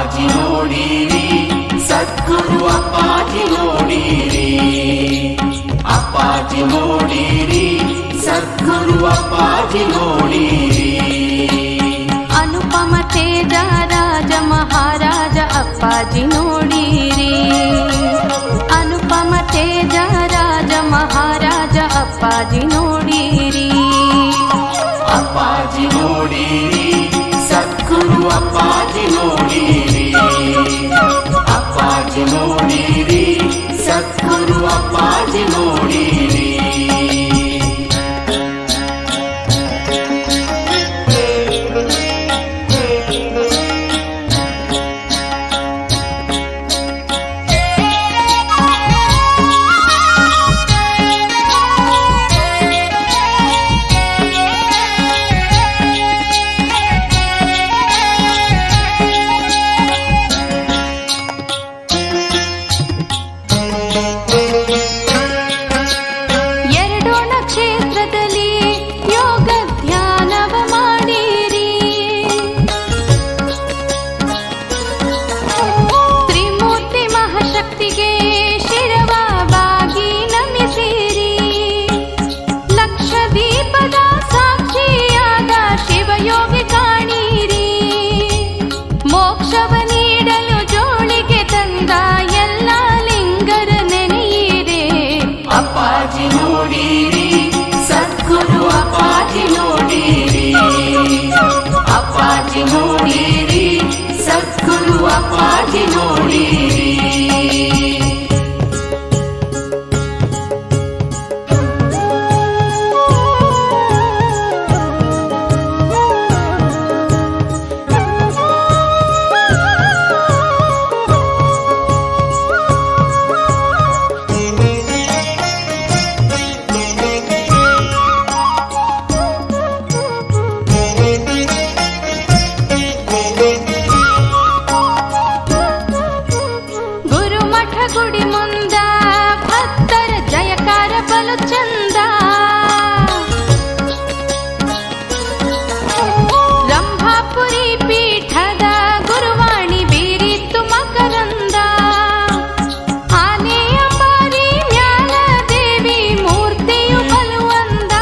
ಅಪ್ಪಾಜಿ ನೋಡಿರಿ ಸದ್ಗುರು ಅಪ್ಪಾಜಿ ನೋಡಿರಿ ಅಪ್ಪಾಜಿ ನೋಡಿರಿ ಸದ್ಗುರು ಅಪ್ಪಾಜಿ ನೋಡಿರಿ ಅನುಪಮ ತೇಜ ರಾಜ ಮಹಾರಾಜ ಅಪ್ಪಾಜಿ ನೋಡಿರಿ ಅನುಪಮ ತೇಜ ರಾಜ ಮಹಾರಾಜ ಅಪ್ಪಾಜಿ ನೋಡಿರಿ ಅಪ್ಪಾಜಿ ನೋಡಿರಿ ಸದ್ಗುರು ಅಪ್ಪಾಜಿ ನೋಡಿರಿ ಅಪ್ಪಾಜಿ ನೋಡಿರಿ ಸದ್ಗುರು ಅಪ್ಪಾಜಿ ನೋಡಿರಿ ಅಪ್ಪಾಜಿ ನೋಡಿರಿ ಸದ್ಗುರು ಅಪ್ಪಾಜಿ ನೋಡಿರಿ ಅಪ್ಪಾಜಿ ನೋಡಿರಿ ಸದ್ಗುರು ಅಪ್ಪಾಜಿ ನೋಡಿರಿ ಗುಡಿ ಮುಂದ ಭಕ್ತರ ಜಯಕಾರ ಬಲು ಚಂದ ರಂಭಾಪುರಿ ಪೀಠದ ಗುರುವಾಣಿ ಬೀರಿತ್ತು ಮಕರಂದ ಆನೆಯ ಬಾರಿ ಮ್ಯಾಲ ದೇವಿ ಮೂರ್ತಿಯು ಬಲುವಂದ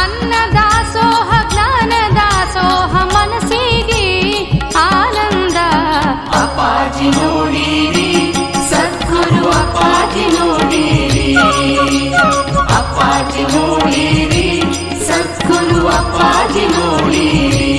ಅನ್ನದಾಸೋಹ ಜ್ಞಾನ ದಾಸೋಹ ಮನಸ್ಸಿಗೆ ಆನಂದ ಅಪ್ಪಾಜಿ ನೋಡಿರಿ ಸದ್ಗುರು ಅಪ್ಪಾಜಿ ನೋಡಿರಿ ಅಪ್ಪಾಜಿ ನೋಡಿರಿ ಸದ್ಗುರು ಅಪ್ಪಾಜಿ ನೋಡಿರಿ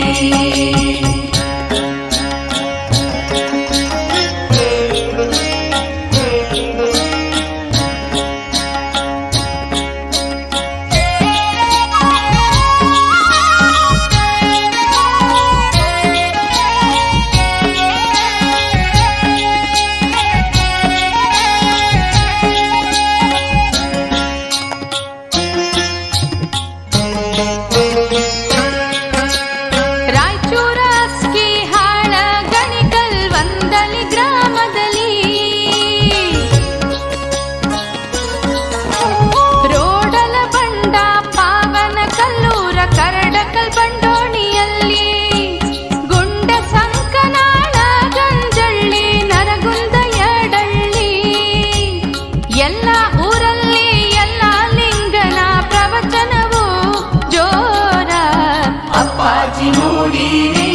ಅಪ್ಪಾಜಿ ನೋಡಿರಿ